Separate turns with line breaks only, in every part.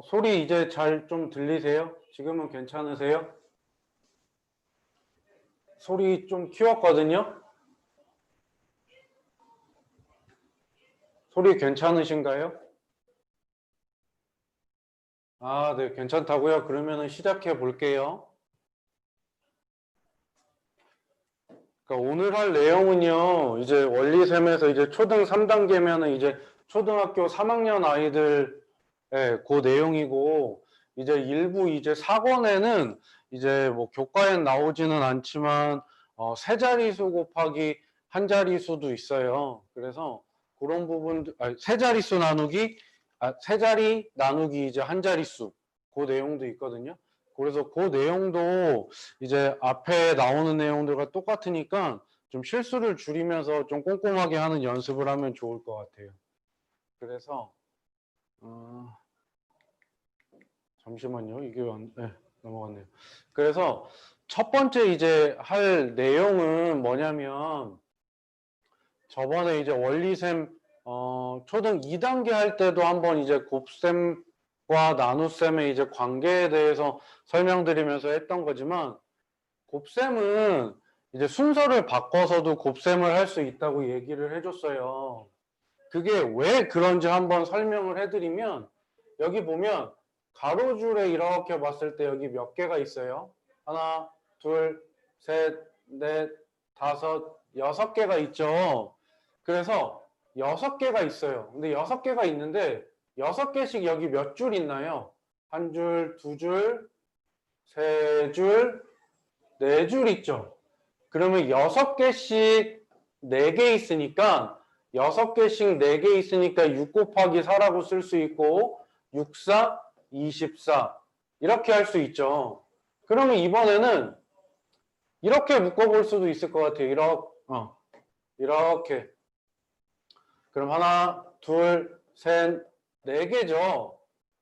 소리 이제 잘 좀 들리세요? 지금은 괜찮으세요? 소리 좀 키웠거든요? 소리 괜찮으신가요? 아, 네, 괜찮다고요? 그러면은 시작해 볼게요. 그러니까 오늘 할 내용은요, 이제 원리셈에서 이제 초등 3단계면은 이제 초등학교 3학년 아이들의 그 내용이고, 이제 일부 이제 4권에는 이제 뭐 교과엔 나오지는 않지만, 세 자릿수 곱하기 한 자릿수도 있어요. 그래서 그런 부분들, 세 자릿수 나누기, 세 자리 나누기 이제 한 자릿수, 그 내용도 있거든요. 그래서 그 내용도 이제 앞에 나오는 내용들과 똑같으니까 좀 실수를 줄이면서 좀 꼼꼼하게 하는 연습을 하면 좋을 것 같아요. 그래서 잠시만요. 이게 네, 넘어갔네요. 그래서 첫 번째 이제 할 내용은 뭐냐면 저번에 이제 원리셈 초등 2단계 할 때도 한번 이제 곱셈과 나눗셈의 이제 관계에 대해서 설명드리면서 했던 거지만 곱셈은 이제 순서를 바꿔서도 곱셈을 할 수 있다고 얘기를 해줬어요. 그게 왜 그런지 한번 설명을 해드리면 여기 보면 가로줄에 이렇게 봤을 때 여기 몇 개가 있어요? 하나, 둘, 셋, 넷, 다섯, 6개가 있죠. 그래서 6개가 있어요. 근데 6개가 있는데 6개씩 여기 몇 줄 있나요? 한 줄, 두 줄, 세 줄, 네 줄 있죠. 그러면 6개씩 4개 있으니까 6개씩 4개 있으니까 6 곱하기 4라고 쓸 수 있고 6, 4, 24 이렇게 할 수 있죠. 그러면 이번에는 이렇게 묶어볼 수도 있을 것 같아요. 이렇게. 그럼 하나, 둘, 셋, 4개죠.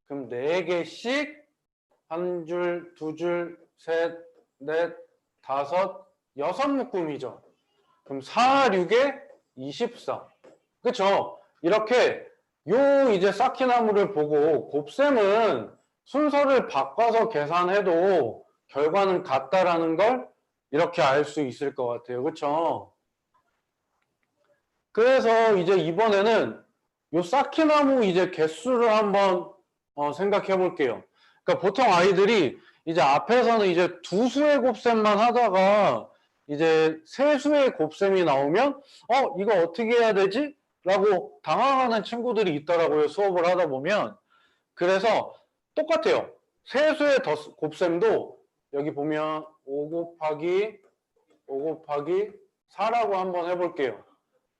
그럼 4개씩 한 줄, 두 줄, 셋, 넷, 다섯, 6묶음이죠. 그럼 4, 6에 24. 그쵸? 이렇게 요 이제 쌓기나무를 보고 곱셈은 순서를 바꿔서 계산해도 결과는 같다라는 걸 이렇게 알 수 있을 것 같아요. 그쵸? 그래서 이제 이번에는 요 쌓기나무 이제 개수를 한번 생각해 볼게요. 그러니까 보통 아이들이 이제 앞에서는 이제 두 수의 곱셈만 하다가 이제 세 수의 곱셈이 나오면 이거 어떻게 해야 되지? 라고 당황하는 친구들이 있더라고요. 수업을 하다 보면. 그래서 똑같아요. 세 수의 곱셈도 여기 보면 5 곱하기 4라고 한번 해볼게요.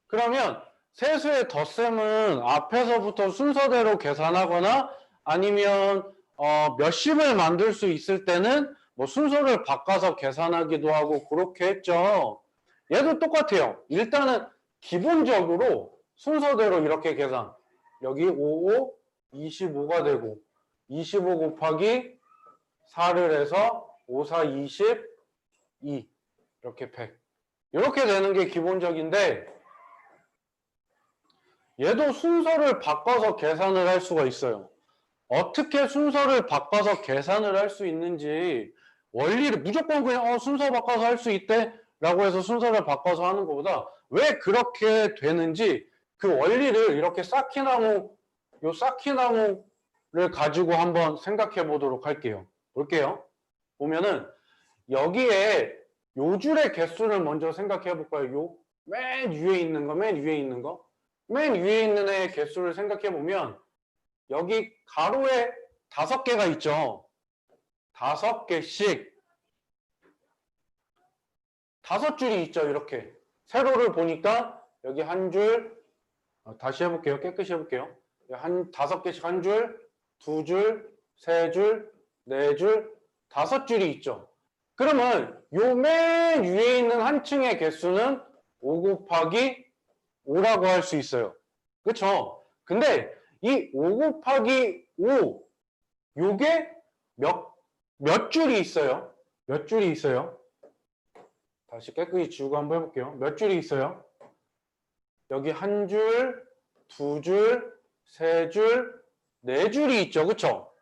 그러면 세수의 덧셈은 앞에서부터 순서대로 계산하거나 아니면 몇십을 만들 수 있을 때는 뭐 순서를 바꿔서 계산하기도 하고 그렇게 했죠. 얘도 똑같아요. 일단은 기본적으로 순서대로 이렇게 계산. 여기 5, 25가 되고 25 곱하기 4를 해서 5, 4, 22 이렇게 100 이렇게 되는 게 기본적인데 얘도 순서를 바꿔서 계산을 할 수가 있어요. 어떻게 순서를 바꿔서 계산을 할 수 있는지 원리를 무조건 그냥 순서 바꿔서 할 수 있대 라고 해서 순서를 바꿔서 하는 것보다 왜 그렇게 되는지 그 원리를 이렇게 요 쌓기나무를 가지고 한번 생각해 보도록 할게요. 볼게요. 보면은 여기에 요 줄의 개수를 먼저 생각해 볼까요? 요 맨 위에 있는 거, 맨 위에 있는 거. 맨 위에 있는 애의 개수를 생각해 보면 여기 가로에 5개가 있죠. 5개씩 5줄이 있죠. 이렇게 세로를 보니까 여기 한 줄, 다시 해볼게요. 깨끗이 해볼게요. 한 5개씩 한 줄, 두 줄, 세 줄, 네 줄, 5줄이 있죠. 그러면 요 맨 위에 있는 한 층의 개수는 5 곱하기 5라고 할 수 있어요. 그쵸? 근데 이 5 곱하기 5 요게 몇 줄이 있어요? 몇 줄이 있어요? 다시 깨끗이 지우고 한번 해볼게요. 몇 줄이 있어요? 여기 한 줄, 두 줄, 세 줄, 네 줄이 있죠. 그쵸?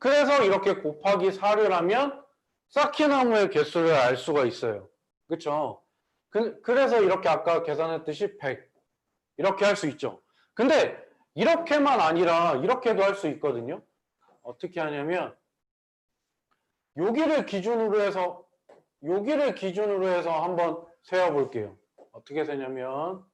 그래서 이렇게 곱하기 4를 하면 쌓기나무의 개수를 알 수가 있어요. 그렇죠? 그래서 이렇게 아까 계산했듯이 100 이렇게 할 수 있죠. 근데 이렇게만 아니라 이렇게도 할 수 있거든요. 어떻게 하냐면 여기를 기준으로 해서 한번 세어볼게요. 어떻게 세냐면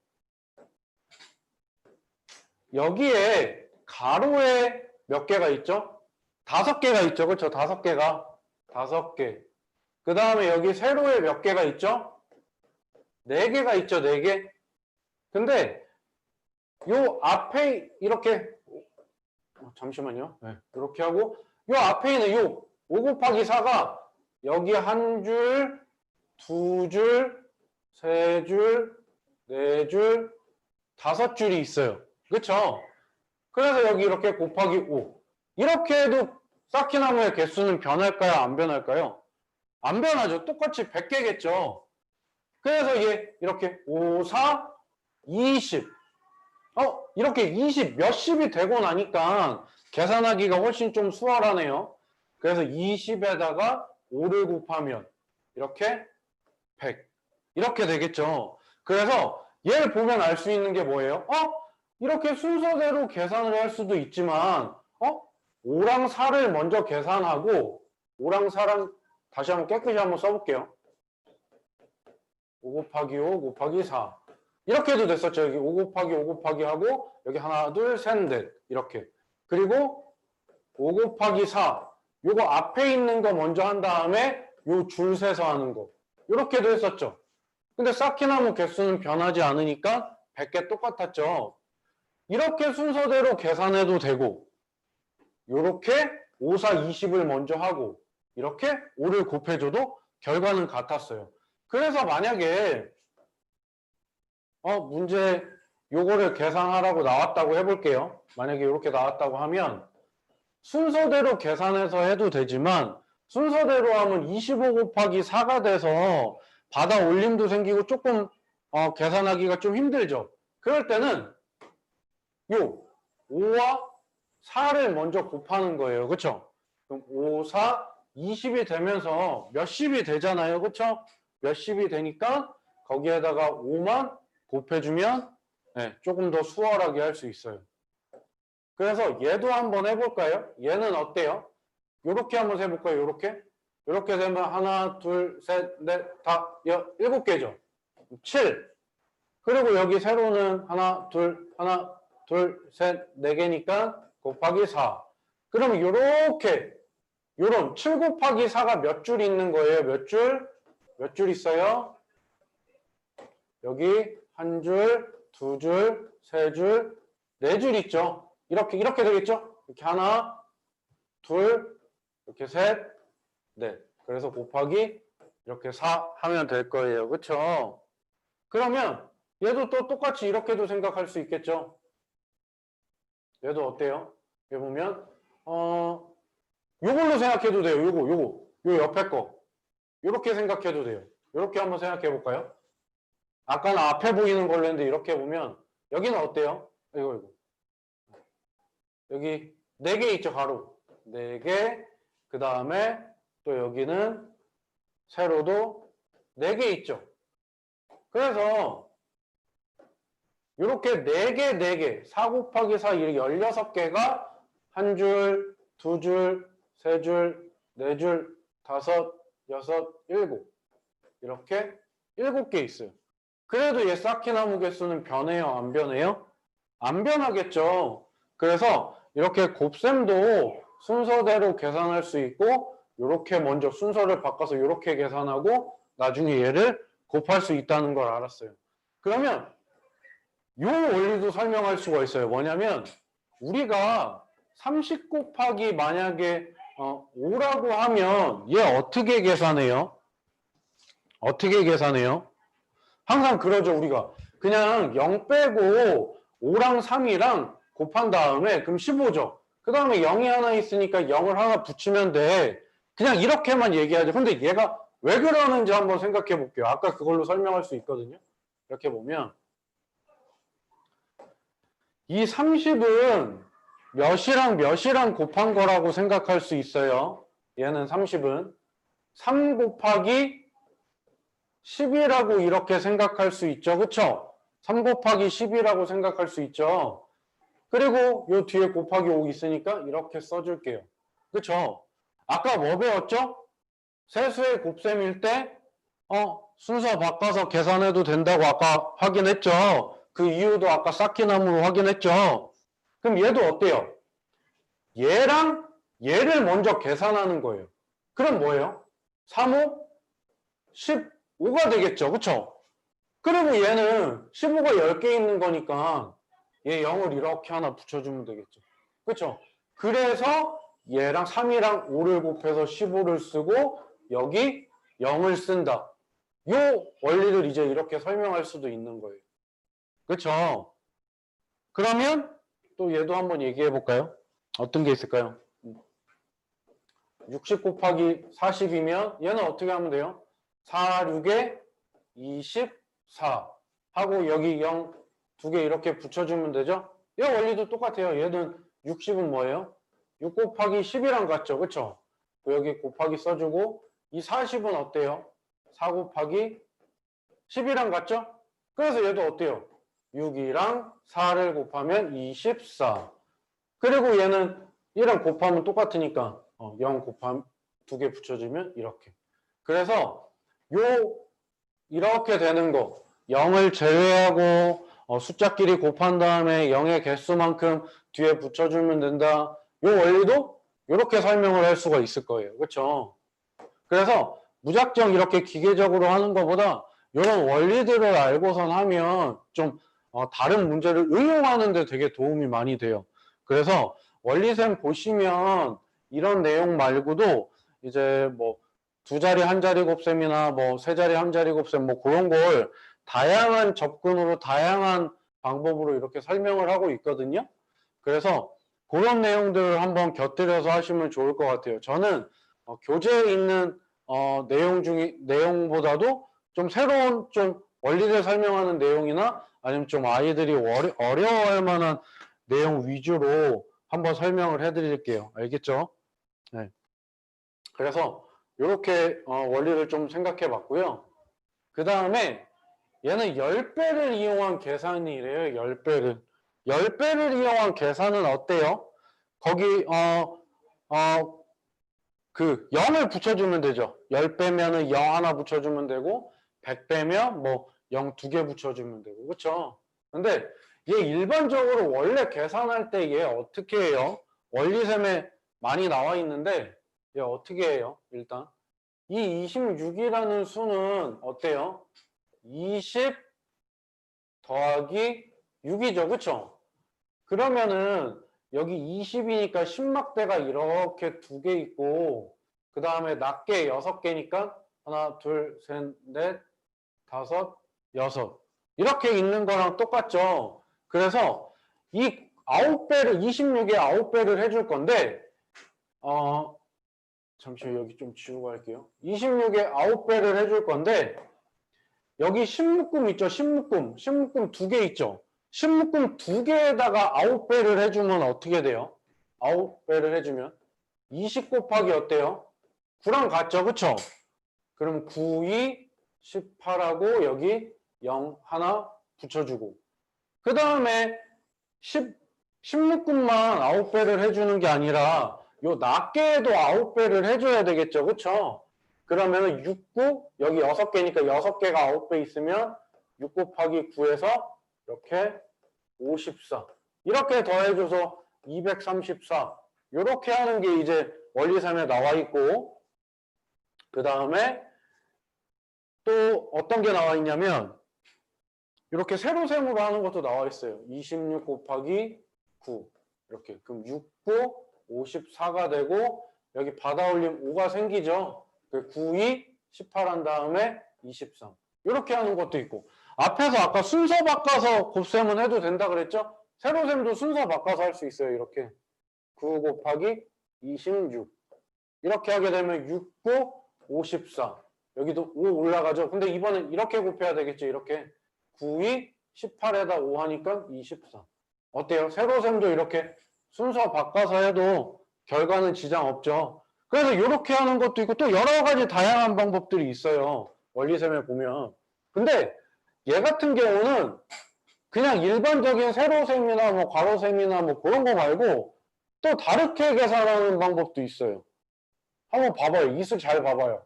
여기에 가로에 몇 개가 있죠? 5개가 있죠. 그렇죠? 5개가 5개. 그 다음에 여기 세로에 몇 개가 있죠? 4개가 있죠. 4개. 근데 요 앞에 이렇게 잠시만요. 네, 이렇게 하고 요 앞에 있는 요 5 곱하기 4가 여기 한 줄, 2줄, 3줄, 4줄, 5줄이 있어요. 그렇죠? 그래서 여기 이렇게 곱하기 5. 이렇게 해도 쌓기나무의 개수는 변할까요? 안 변할까요? 안 변하죠. 똑같이 100개겠죠. 그래서 얘 이렇게 5, 4, 20. 이렇게 20 몇십이 되고 나니까 계산하기가 훨씬 좀 수월하네요. 그래서 20에다가 5를 곱하면 이렇게 100 이렇게 되겠죠. 그래서 얘를 보면 알 수 있는 게 뭐예요? 이렇게 순서대로 계산을 할 수도 있지만 5랑 4를 먼저 계산하고 5랑 4랑 다시 한번 깨끗이 한번 써볼게요. 5 곱하기 5 곱하기 4 이렇게 해도 됐었죠. 여기 5 곱하기 5 곱하기 하고 여기 하나 둘 셋 넷 이렇게 그리고 5 곱하기 4 요거 앞에 있는 거 먼저 한 다음에 요 줄 세서 하는 거 이렇게도 했었죠. 근데 쌓기나무 개수는 변하지 않으니까 100개 똑같았죠. 이렇게 순서대로 계산해도 되고 이렇게 5, 4, 20을 먼저 하고 이렇게 5를 곱해줘도 결과는 같았어요. 그래서 만약에 문제 요거를 계산하라고 나왔다고 해볼게요. 만약에 이렇게 나왔다고 하면 순서대로 계산해서 해도 되지만 순서대로 하면 25 곱하기 4가 돼서 바다 올림도 생기고 조금 계산하기가 좀 힘들죠. 그럴 때는 요 5와 4를 먼저 곱하는 거예요. 그렇죠? 그럼 5, 4, 20이 되면서 몇십이 되잖아요. 그렇죠? 몇십이 되니까 거기에다가 5만 곱해주면 조금 더 수월하게 할 수 있어요. 그래서 얘도 한번 해볼까요? 얘는 어때요? 요렇게 한번 해볼까요? 요렇게 되면 하나, 둘, 셋, 넷, 다, 7개죠. 7. 그리고 여기 세로는 하나, 둘, 셋, 4개니까 곱하기 4. 그럼 요렇게 요런 7 곱하기 4가 몇 줄 있는 거예요? 몇 줄? 몇 줄 있어요? 여기 한 줄, 2줄, 3줄, 4줄 있죠? 이렇게 되겠죠? 이렇게 하나, 둘, 이렇게 셋, 넷. 그래서 곱하기 이렇게 4 하면 될 거예요. 그렇죠? 그러면 얘도 또 똑같이 이렇게도 생각할 수 있겠죠? 얘도 어때요? 여기 보면 요걸로 생각해도 돼요. 요 옆에 거. 요렇게 생각해도 돼요. 요렇게 한번 생각해 볼까요? 아까는 앞에 보이는 걸로 했는데 이렇게 보면 여기는 어때요? 이거. 여기 4개 있죠, 가로. 4개. 그 다음에 또 여기는 세로도 4개 있죠. 그래서 이렇게 4개, 4개, 4 곱하기 4 이렇게 16개가 한 줄, 2줄, 3줄, 4줄, 5, 6, 7 이렇게 7개 있어요. 그래도 얘 쌓기나무 개수는 변해요? 안 변해요? 안 변하겠죠. 그래서 이렇게 곱셈도 순서대로 계산할 수 있고 이렇게 먼저 순서를 바꿔서 이렇게 계산하고 나중에 얘를 곱할 수 있다는 걸 알았어요. 그러면 이 원리도 설명할 수가 있어요. 뭐냐면 우리가 30 곱하기 만약에 5라고 하면 얘 어떻게 계산해요? 어떻게 계산해요? 항상 그러죠. 우리가 그냥 0 빼고 5랑 3이랑 곱한 다음에 그럼 15죠. 그 다음에 0이 하나 있으니까 0을 하나 붙이면 돼. 그냥 이렇게만 얘기하죠. 근데 얘가 왜 그러는지 한번 생각해 볼게요. 아까 그걸로 설명할 수 있거든요. 이렇게 보면 이 30은 몇이랑 몇이랑 곱한 거라고 생각할 수 있어요. 얘는 30은 3 곱하기 10이라고 이렇게 생각할 수 있죠. 그쵸? 3 곱하기 10이라고 생각할 수 있죠. 그리고 요 뒤에 곱하기 5 있으니까 이렇게 써줄게요. 그쵸? 아까 뭐 배웠죠? 세수의 곱셈일 때 순서 바꿔서 계산해도 된다고 아까 확인했죠. 그 이유도 아까 쌓기나무로 확인했죠. 그럼 얘도 어때요? 얘랑 얘를 먼저 계산하는 거예요. 그럼 뭐예요? 3, 5, 15가 되겠죠. 그쵸? 그리고 얘는 15가 10개 있는 거니까 얘 0을 이렇게 하나 붙여주면 되겠죠. 그쵸? 그래서 얘랑 3이랑 5를 곱해서 15를 쓰고 여기 0을 쓴다. 요 원리를 이제 이렇게 설명할 수도 있는 거예요. 그쵸? 그러면 또 얘도 한번 얘기해 볼까요? 어떤 게 있을까요? 60 곱하기 40이면 얘는 어떻게 하면 돼요? 4, 6에 24 하고 여기 0 두 개 이렇게 붙여주면 되죠? 이 원리도 똑같아요. 얘는 60은 뭐예요? 6 곱하기 10이랑 같죠? 그쵸? 여기 곱하기 써주고 이 40은 어때요? 4 곱하기 10이랑 같죠? 그래서 얘도 어때요? 6이랑 4를 곱하면 24. 그리고 얘는 1이랑 곱하면 똑같으니까 0 곱하면 두 개 붙여주면 이렇게. 그래서 요 이렇게 되는 거 0을 제외하고 숫자끼리 곱한 다음에 0의 개수만큼 뒤에 붙여주면 된다. 요 원리도 이렇게 설명을 할 수가 있을 거예요. 그렇죠? 그래서 무작정 이렇게 기계적으로 하는 것보다 이런 원리들을 알고선 하면 좀 다른 문제를 응용하는 데 되게 도움이 많이 돼요. 그래서 원리셈 보시면 이런 내용 말고도 이제 뭐 두 자리 한 자리 곱셈이나 뭐 세 자리 한 자리 곱셈 뭐 그런 걸 다양한 접근으로 다양한 방법으로 이렇게 설명을 하고 있거든요. 그래서 그런 내용들을 한번 곁들여서 하시면 좋을 것 같아요. 저는 교재에 있는 내용보다도 좀 새로운 좀 원리를 설명하는 내용이나 아니면 좀 아이들이 어려워할 만한 내용 위주로 한번 설명을 해드릴게요. 알겠죠? 네. 그래서 이렇게 원리를 좀 생각해 봤고요. 그 다음에 얘는 10배를 이용한 계산이래요. 10배를. 10배를 이용한 계산은 어때요? 거기 그 0을 붙여주면 되죠. 10배면은 0 하나 붙여주면 되고 100배면 뭐 0 두 개 붙여주면 되고 그렇죠? 근데 얘 일반적으로 원래 계산할 때 얘 어떻게 해요? 원리셈에 많이 나와 있는데 얘 어떻게 해요? 일단 이 26이라는 수는 어때요? 20 더하기 6이죠. 그렇죠? 그러면은 여기 20이니까 10막대가 이렇게 두 개 있고 그 다음에 낱개 6개니까 하나, 둘, 셋, 넷, 다섯, 여섯 이렇게 있는 거랑 똑같죠. 그래서 이 9배를 26에 9배를 해줄 건데 잠시만 여기 좀 지우고 할게요. 26에 9배를 해줄 건데 여기 10묶음 있죠. 10묶음 두 개 있죠. 10묶음 두 개에다가 9배를 해주면 어떻게 돼요? 9배를 해주면 20 곱하기 어때요? 9랑 같죠? 그쵸? 그럼 9, 2, 18하고 여기 0 하나 붙여주고 그 다음에 10묶음만 9배를 해주는 게 아니라 요 낱개에도 9배를 해줘야 되겠죠? 그쵸? 그러면 6, 9 여기 6개니까 6개가 9배 있으면 6 곱하기 9에서 이렇게 54 이렇게 더해줘서 234 이렇게 하는 게 이제 원리셈에 나와 있고 그 다음에 또 어떤 게 나와 있냐면 이렇게 세로셈으로 하는 것도 나와 있어요. 26 곱하기 9 이렇게 그럼 6, 9, 54가 되고 여기 받아올림 5가 생기죠. 9, 2, 18 한 다음에 23 이렇게 하는 것도 있고 앞에서 아까 순서 바꿔서 곱셈은 해도 된다 그랬죠? 세로셈도 순서 바꿔서 할 수 있어요. 이렇게 9 곱하기 26 이렇게 하게 되면 6, 9, 54 여기도 5 올라가죠. 근데 이번엔 이렇게 곱해야 되겠죠. 이렇게 9, 2, 18에다 5 하니까 24 어때요? 세로셈도 이렇게 순서 바꿔서 해도 결과는 지장 없죠. 그래서 이렇게 하는 것도 있고 또 여러 가지 다양한 방법들이 있어요. 원리셈에 보면. 근데 얘 같은 경우는 그냥 일반적인 세로셈이나 뭐 괄호셈이나 뭐 그런 거 말고 또 다르게 계산하는 방법도 있어요. 한번 봐봐요. 이수 잘 봐봐요.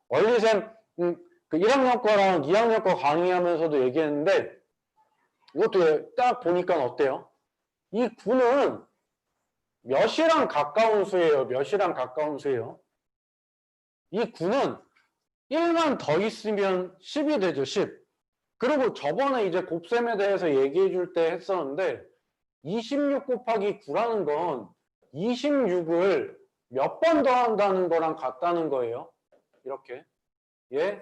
원리셈 그 1학년 거랑 2학년 거 강의하면서도 얘기했는데 이것도 딱 보니까 어때요? 이 9는 몇이랑 가까운 수예요. 몇이랑 가까운 수예요. 이 9는 1만 더 있으면 10이 되죠. 10. 그리고 저번에 이제 곱셈에 대해서 얘기해 줄 때 했었는데 26 곱하기 9라는 건 26을 몇 번 더한다는 거랑 같다는 거예요. 이렇게. 예?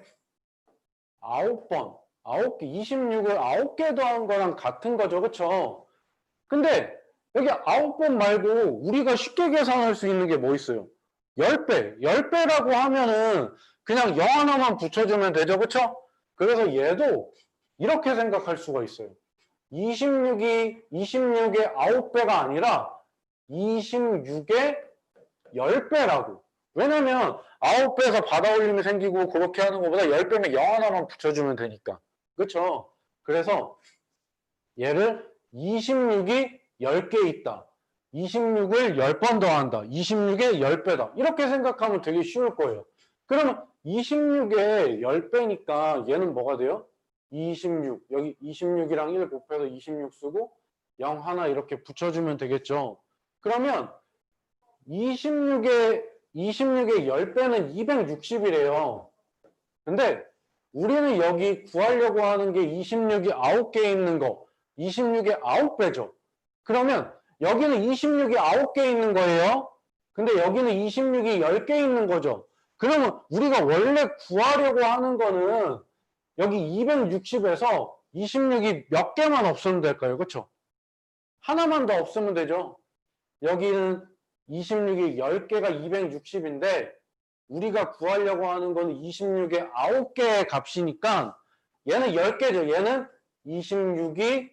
9번. 9개, 26을 9개 더한 거랑 같은 거죠. 그쵸? 근데 여기 9번 말고 우리가 쉽게 계산할 수 있는 게 뭐 있어요? 10배. 10배라고 하면은 그냥 0 하나만 붙여주면 되죠. 그쵸? 그래서 얘도 이렇게 생각할 수가 있어요. 26의 9배가 아니라 26의 10배라고. 왜냐면 9배에서 받아올림이 생기고 그렇게 하는 것보다 10배면 0 하나만 붙여주면 되니까. 그쵸? 그래서 얘를 26이 10개 있다. 26을 10번 더한다. 26의 10배다. 이렇게 생각하면 되게 쉬울 거예요. 그러면 26의 10배니까 얘는 뭐가 돼요? 26. 여기 26이랑 1 곱해서 26 쓰고 0 하나 이렇게 붙여주면 되겠죠. 그러면 26의 10배는 260이래요. 근데 우리는 여기 구하려고 하는 게 26이 9개 있는 거. 26의 9배죠. 그러면 여기는 26이 9개 있는 거예요. 근데 여기는 26이 10개 있는 거죠. 그러면 우리가 원래 구하려고 하는 거는 여기 260에서 26이 몇 개만 없으면 될까요? 그렇죠? 하나만 더 없으면 되죠. 여기는 26이 10개가 260인데 우리가 구하려고 하는 거는 26의 9개의 값이니까 얘는 10개죠. 얘는 26이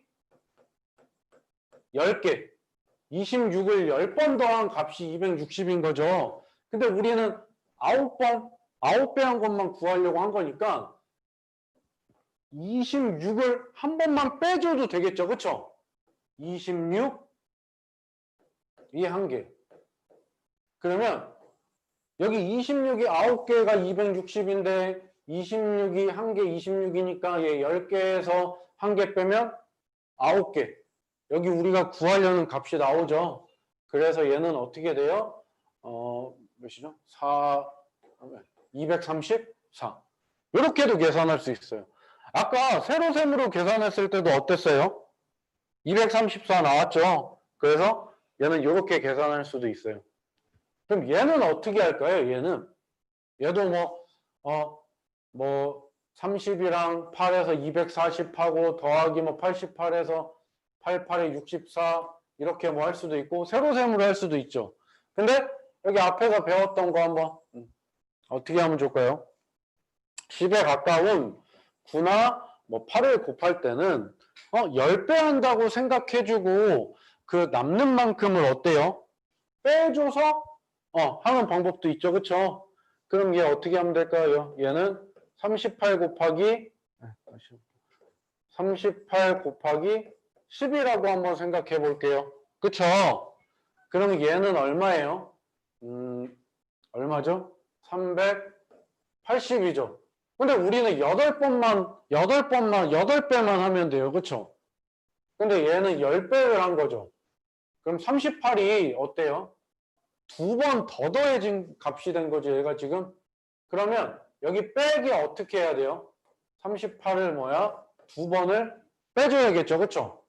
10개. 26을 10번 더한 값이 260인 거죠. 근데 우리는 9배 한 것만 구하려고 한 거니까 26을 한 번만 빼줘도 되겠죠. 그쵸? 26, 이 한 개. 그러면 여기 26이 9개가 260인데 26이 한 개 26이니까 얘 10개에서 한 개 빼면 9개. 여기 우리가 구하려는 값이 나오죠. 그래서 얘는 어떻게 돼요? 몇이죠? 234. 이렇게도 계산할 수 있어요. 아까 세로셈으로 계산했을 때도 어땠어요? 234 나왔죠? 그래서 얘는 이렇게 계산할 수도 있어요. 그럼 얘는 어떻게 할까요? 얘도 30이랑 8에서 240하고 더하기 88에서 88에 64 이렇게 할 수도 있고 세로셈으로 할 수도 있죠. 근데 여기 앞에서 배웠던 거 한번 어떻게 하면 좋을까요? 10에 가까운 9나 8을 곱할 때는 10배 한다고 생각해주고 그 남는 만큼을 어때요? 빼줘서 하는 방법도 있죠. 그쵸? 그럼 얘 어떻게 하면 될까요? 얘는 38 곱하기 10이라고 한번 생각해 볼게요. 그쵸? 그럼 얘는 얼마예요? 얼마죠? 380이죠. 근데 우리는 8배만 하면 돼요. 그쵸? 근데 얘는 10배를 한 거죠. 그럼 38이 어때요? 2번 더 더해진 값이 된 거죠. 얘가 지금. 그러면 여기 빼기 어떻게 해야 돼요? 38을 2번을 빼줘야겠죠. 그쵸?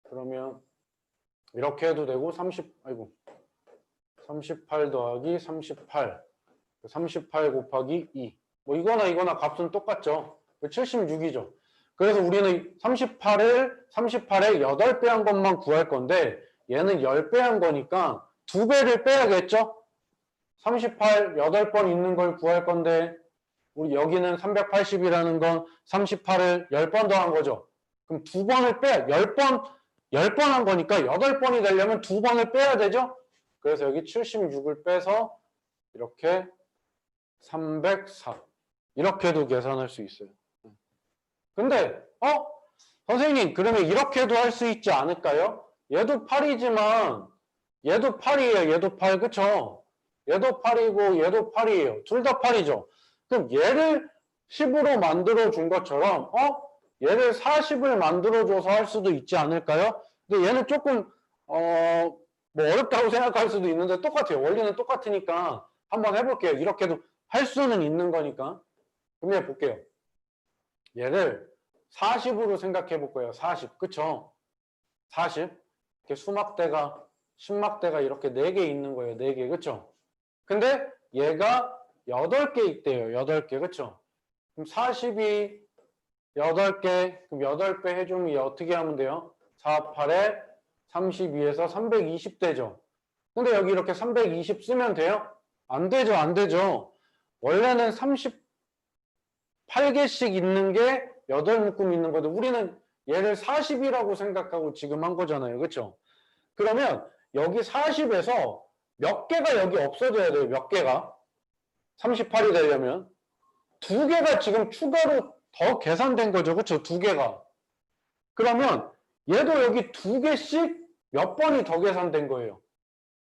그러면 이렇게 해도 되고 38 더하기 38 곱하기 2 이거나 값은 똑같죠. 76이죠. 그래서 우리는 38에 8배 한 것만 구할 건데 얘는 10배 한 거니까 2배를 빼야겠죠. 38 8번 있는 걸 구할 건데 우리 여기는 380이라는 건 38을 10번 더한 거죠. 그럼 2번을 10번 10번 한 거니까 8번이 되려면 2번을 빼야 되죠? 그래서 여기 76을 빼서 이렇게 304 이렇게도 계산할 수 있어요. 근데 선생님 그러면 이렇게도 할 수 있지 않을까요? 얘도 8이지만 얘도 8이에요. 얘도 8 그쵸? 얘도 8이고 얘도 8이에요. 둘 다 8이죠. 그럼 얘를 10으로 만들어 준 것처럼 얘를 40을 만들어 줘서 할 수도 있지 않을까요? 근데 얘는 조금 뭐 어렵다고 생각할 수도 있는데 똑같아요. 원리는 똑같으니까 한번 해볼게요. 이렇게도 할 수는 있는 거니까. 그럼 얘 볼게요. 얘를 40으로 생각해 볼 거예요. 40. 그쵸? 40. 이렇게 수막대가, 신막대가 이렇게 4개 있는 거예요. 4개. 그쵸? 근데 얘가 8개 있대요. 8개. 그쵸? 그럼 40이 8개. 그럼 8배 해주면 얘 어떻게 하면 돼요? 4, 8에 32에서 320 되죠. 근데 여기 이렇게 320 쓰면 돼요? 안 되죠. 안 되죠. 원래는 38개씩 있는 게 8묶음 있는 거데 우리는 얘를 40이라고 생각하고 지금 한 거잖아요. 그렇죠? 그러면 여기 40에서 몇 개가 여기 없어져야 돼요. 몇 개가. 38이 되려면. 2개가 지금 추가로 더 계산된 거죠. 그렇죠? 2개가. 그러면 얘도 여기 2개씩 몇 번이 더 계산된 거예요.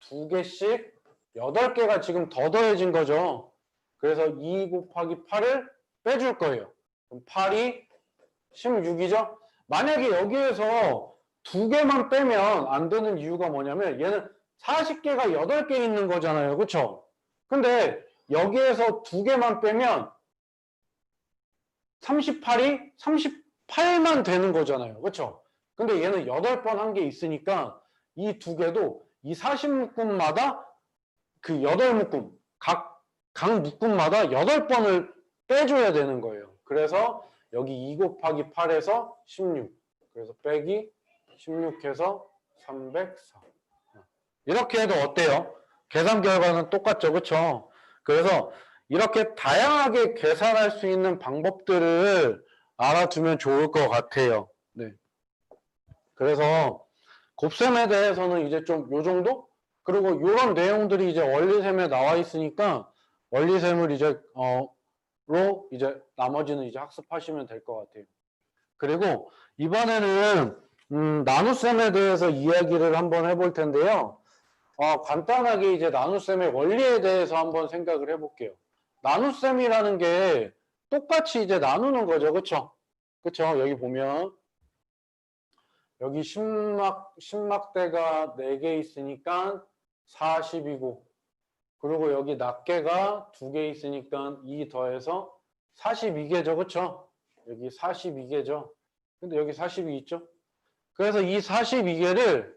2개씩 8개가 지금 더 더해진 거죠. 그래서 2 곱하기 8을 빼줄 거예요. 그럼 8이 16이죠? 만약에 여기에서 2개만 빼면 안 되는 이유가 뭐냐면 얘는 40개가 8개 있는 거잖아요. 그쵸? 근데 여기에서 2개만 빼면 38이 38만 되는 거잖아요. 그쵸? 근데 얘는 8번 한 게 있으니까 이 2개도 이 40묶음마다 그 8묶음, 각 묶음마다 8번을 빼줘야 되는 거예요. 그래서 여기 2 곱하기 8에서 16. 그래서 빼기 16해서 304. 이렇게 해도 어때요? 계산 결과는 똑같죠. 그쵸? 그래서 이렇게 다양하게 계산할 수 있는 방법들을 알아두면 좋을 것 같아요. 네. 그래서 곱셈에 대해서는 이제 좀 요 정도? 그리고 이런 내용들이 이제 원리셈에 나와 있으니까 원리셈을 이제 로 이제 나머지는 이제 학습하시면 될 것 같아요. 그리고 이번에는 나눗셈에 대해서 이야기를 한번 해볼 텐데요. 간단하게 이제 나눗셈의 원리에 대해서 한번 생각을 해볼게요. 나눗셈이라는 게 똑같이 이제 나누는 거죠. 그쵸? 그쵸? 여기 보면 여기 신막대가 4개 있으니까 40이고 그리고 여기 낱개가 2개 있으니까 2 더해서 42개죠. 그쵸? 여기 42개죠. 근데 여기 40이 있죠? 그래서 이 42개를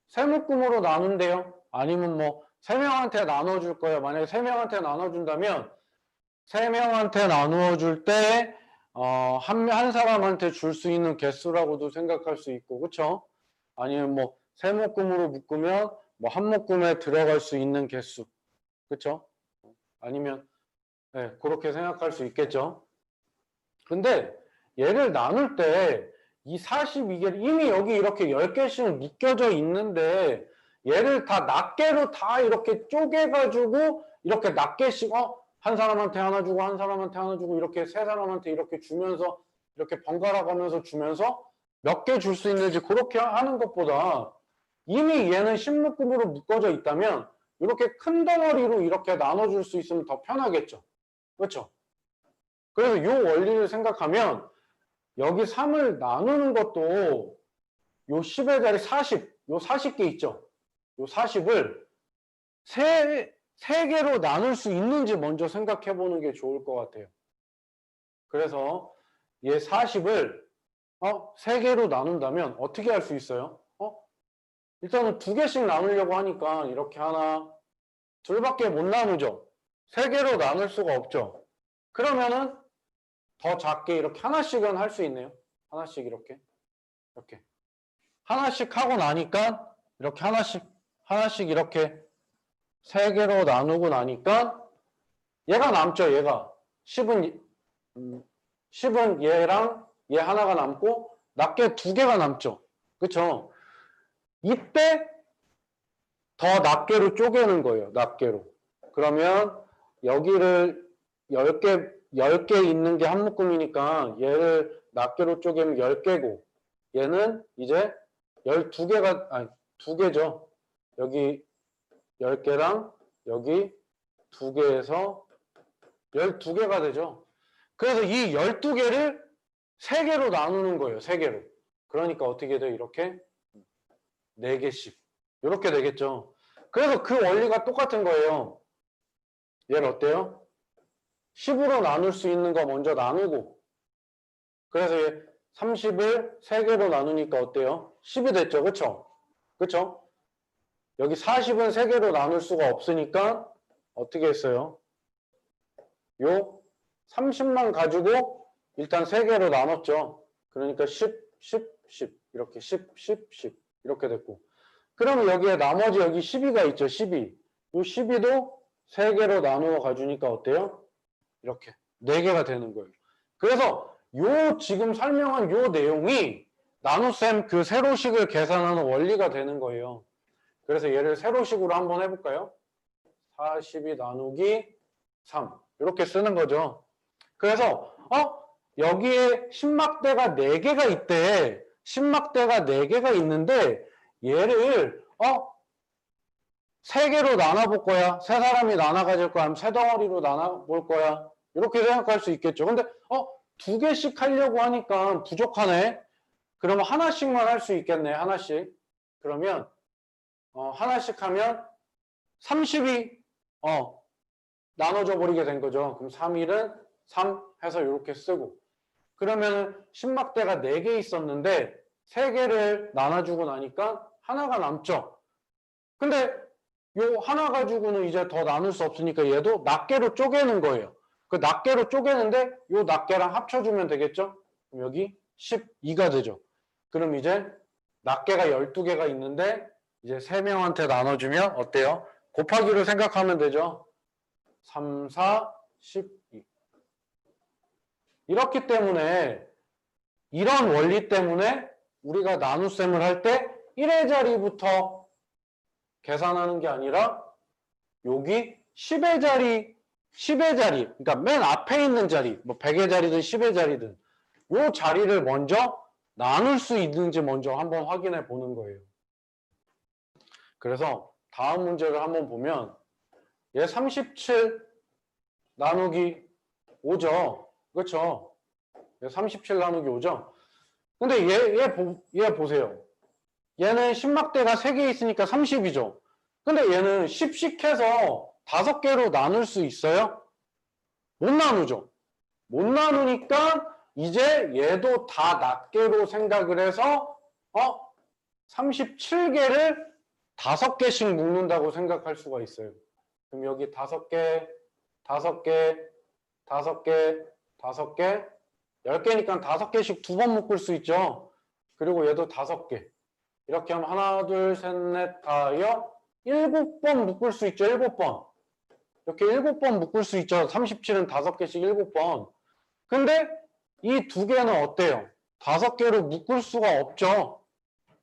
세묶음으로 나눈대요. 아니면 뭐 3명한테 나눠줄 거예요. 만약에 3명한테 나눠준다면 3명한테 나누어줄 때 한 사람한테 줄 수 있는 개수라고도 생각할 수 있고 그쵸? 아니면 뭐 세묶음으로 묶으면 뭐 한 묶음에 들어갈 수 있는 개수 그쵸? 아니면 네, 그렇게 생각할 수 있겠죠. 근데 얘를 나눌 때 이 42개를 이미 여기 이렇게 10개씩 묶여져 있는데 얘를 다 낱개로 다 이렇게 쪼개가지고 이렇게 낱개씩 한 사람한테 하나 주고 한 사람한테 하나 주고 이렇게 세 사람한테 이렇게 주면서 이렇게 번갈아 가면서 주면서 몇 개 줄 수 있는지 그렇게 하는 것보다 이미 얘는 10묶음으로 묶어져 있다면 이렇게 큰 덩어리로 이렇게 나눠줄 수 있으면 더 편하겠죠. 그렇죠? 그래서 이 원리를 생각하면 여기 3을 나누는 것도 요 10의 자리 40, 요 40개 있죠? 요 40을 3개로 나눌 수 있는지 먼저 생각해 보는 게 좋을 것 같아요. 그래서 얘 40을 3개로 나눈다면 어떻게 할 수 있어요? 일단은 2개씩 나누려고 하니까 이렇게 하나, 둘밖에 못 나누죠? 3개로 나눌 수가 없죠? 그러면은 더 작게 이렇게 하나씩은 할 수 있네요. 하나씩 이렇게. 하나씩 하고 나니까 이렇게 하나씩 이렇게 3개로 나누고 나니까 얘가 남죠. 얘가 10은 얘랑 얘 하나가 남고 낱개 2개가 남죠. 그쵸? 이때 더 낱개로 쪼개는 거예요. 낱개로. 그러면 여기를 10개 있는 게 한 묶음이니까 얘를 낱개로 쪼개면 10개고 얘는 이제 12개가 아니 2개죠. 여기 10개랑 여기 2개에서 12개가 되죠. 그래서 이 12개를 3개로 나누는 거예요. 3개로. 그러니까 어떻게 돼요? 이렇게 4개씩. 이렇게 되겠죠. 그래서 그 원리가 똑같은 거예요. 얘를 어때요? 10으로 나눌 수 있는 거 먼저 나누고 그래서 얘 30을 3개로 나누니까 어때요? 10이 됐죠. 그쵸? 그쵸? 여기 40은 3개로 나눌 수가 없으니까 어떻게 했어요? 요 30만 가지고 일단 3개로 나눴죠. 그러니까 10, 10, 10 이렇게 10, 10, 10 이렇게 됐고 그러면 여기에 나머지 여기 12가 있죠. 12. 이 12도 3개로 나누어 가주니까 어때요? 이렇게 4개가 되는 거예요. 그래서 요 지금 설명한 요 내용이 나눗셈 그 세로식을 계산하는 원리가 되는 거예요. 그래서 얘를 세로식으로 한번 해볼까요? 42 나누기 3 이렇게 쓰는 거죠. 그래서 여기에 신막대가 4개가 있대. 신막대가 4개가 있는데 얘를 3개로 나눠볼 거야. 3사람이 나눠 가질 거야. 아니면 3덩어리로 나눠볼 거야. 이렇게 생각할 수 있겠죠. 근데 2개씩 하려고 하니까 부족하네. 그러면 하나씩만 할 수 있겠네. 하나씩. 그러면 하나씩 하면 30이 나눠져 버리게 된 거죠. 그럼 3일은 3 해서 이렇게 쓰고 그러면 신막대가 4개 있었는데 3개를 나눠주고 나니까 하나가 남죠. 근데 요 하나 가지고는 이제 더 나눌 수 없으니까 얘도 낱개로 쪼개는 거예요. 그 낱개로 쪼개는데 요 낱개랑 합쳐주면 되겠죠? 그럼 여기 12가 되죠. 그럼 이제 낱개가 12개가 있는데 이제 3명한테 나눠주면 어때요? 곱하기로 생각하면 되죠. 3, 4, 12. 이렇기 때문에 이런 원리 때문에 우리가 나눗셈을 할 때 1의 자리부터 계산하는 게 아니라 여기 10의 자리, 그러니까 맨 앞에 있는 자리, 뭐 100의 자리든 10의 자리든 이 자리를 먼저 나눌 수 있는지 먼저 한번 확인해 보는 거예요. 그래서 다음 문제를 한번 보면 얘 37 나누기 5죠. 그렇죠? 37 나누기 5죠. 근데 얘 보세요. 얘는 신막대가 3개 있으니까 30이죠. 근데 얘는 10씩 해서 5개로 나눌 수 있어요? 못 나누죠. 못 나누니까 이제 얘도 다 낱개로 생각을 해서 37개를 5개씩 묶는다고 생각할 수가 있어요. 그럼 여기 5개, 5개, 5개, 5개, 10개니까 5개씩 2번 묶을 수 있죠. 그리고 얘도 5개. 이렇게 하면 하나, 둘, 셋, 넷, 다여 7번 묶을 수 있죠. 7번. 이렇게 7번 묶을 수 있죠. 37은 5개씩 7번. 근데 이 2개는 어때요? 5개로 묶을 수가 없죠.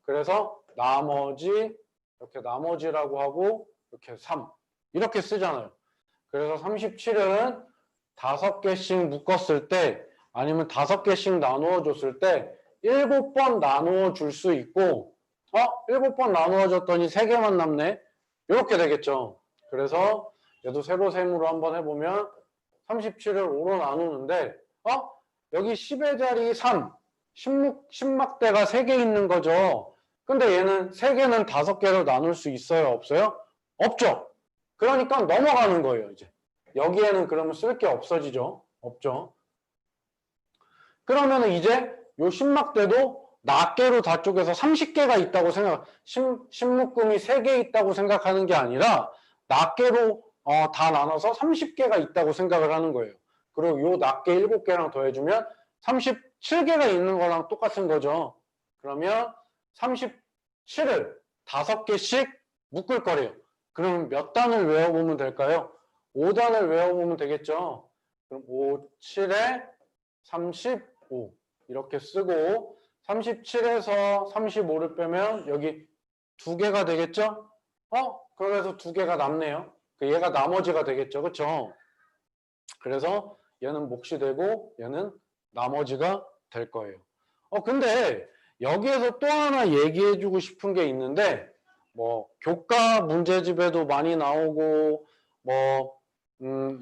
그래서 나머지 이렇게 나머지라고 하고 이렇게 3 이렇게 쓰잖아요. 그래서 37은 5개씩 묶었을 때 아니면 5개씩 나누어 줬을 때 7번 나누어 줄 수 있고 7번 나누어 줬더니 3개만 남네. 이렇게 되겠죠. 그래서 얘도 세로셈으로 한번 해보면 37을 5로 나누는데 여기 10의 자리 3 10막대가 3개 있는 거죠. 근데 얘는 3개는 5개로 나눌 수 있어요? 없어요? 없죠. 그러니까 넘어가는 거예요. 이제 여기에는 그러면 쓸 게 없어지죠. 없죠. 그러면 이제 요 10막대도 낱개로 다 쪼개서 30개가 있다고 생각, 10묶음이 3개 있다고 생각하는 게 아니라 낱개로 다 나눠서 30개가 있다고 생각을 하는 거예요. 그리고 요 낱개 7개랑 더해주면 37개가 있는 거랑 똑같은 거죠. 그러면 37을 5개씩 묶을 거래요. 그럼 몇 단을 외워보면 될까요? 5단을 외워보면 되겠죠. 그럼 5, 7에 35 이렇게 쓰고 37에서 35를 빼면 여기 2개가 되겠죠? 그래서 2개가 남네요. 얘가 나머지가 되겠죠. 그쵸? 그래서 얘는 몫이 되고 얘는 나머지가 될 거예요. 근데 여기에서 또 하나 얘기해주고 싶은 게 있는데 뭐 교과 문제집에도 많이 나오고 뭐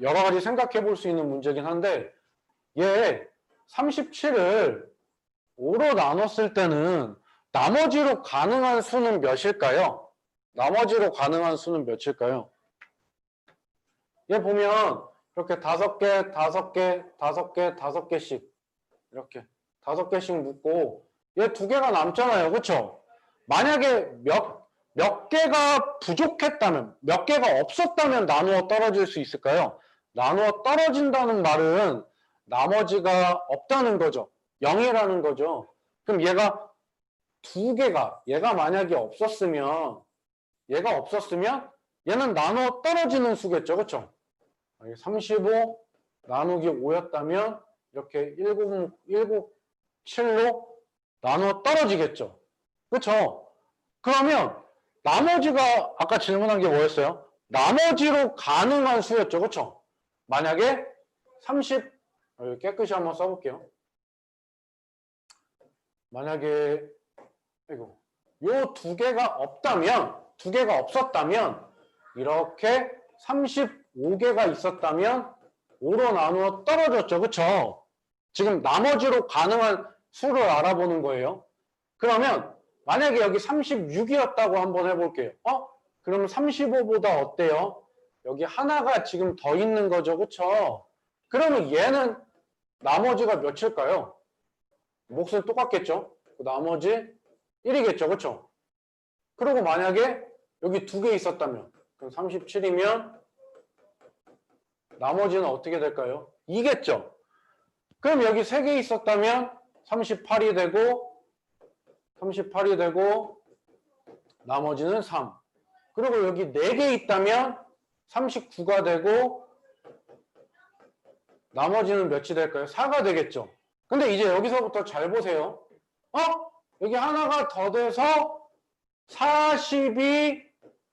여러 가지 생각해 볼 수 있는 문제긴 한데 얘 37을 5로 나눴을 때는 나머지로 가능한 수는 몇일까요? 나머지로 가능한 수는 몇일까요? 얘 보면 이렇게 5개, 5개, 5개, 5개씩 이렇게 5개씩 묶고 얘 2개가 남잖아요. 그쵸? 만약에 몇 개가 부족했다면, 몇 개가 없었다면 나누어 떨어질 수 있을까요? 나누어 떨어진다는 말은 나머지가 없다는 거죠. 0이라는 거죠. 그럼 얘가 2개가, 얘가 만약에 없었으면 얘는 나누어 떨어지는 수겠죠. 그쵸? 35 나누기 5였다면 이렇게 7로 나누어 떨어지겠죠. 그쵸? 그러면 나머지가 아까 질문한 게 뭐였어요? 나머지로 가능한 수였죠. 그쵸? 만약에 30 깨끗이 한번 써볼게요. 만약에 요 2개가 없다면 2개가 없었다면 이렇게 35개가 있었다면 5로 나누어 떨어졌죠. 그쵸? 지금 나머지로 가능한 수를 알아보는 거예요. 그러면 만약에 여기 36이었다고 한번 해볼게요. 그러면 35보다 어때요? 여기 하나가 지금 더 있는 거죠. 그쵸? 그러면 얘는 나머지가 몇일까요? 몫은 똑같겠죠? 나머지 1이겠죠. 그쵸? 그리고 만약에 여기 2개 있었다면 그럼 37이면 나머지는 어떻게 될까요? 2겠죠? 그럼 여기 3개 있었다면 38이 되고 나머지는 3. 그리고 여기 4개 있다면 39가 되고 나머지는 몇이 될까요? 4가 되겠죠. 근데 이제 여기서부터 잘 보세요. 여기 하나가 더 돼서 40이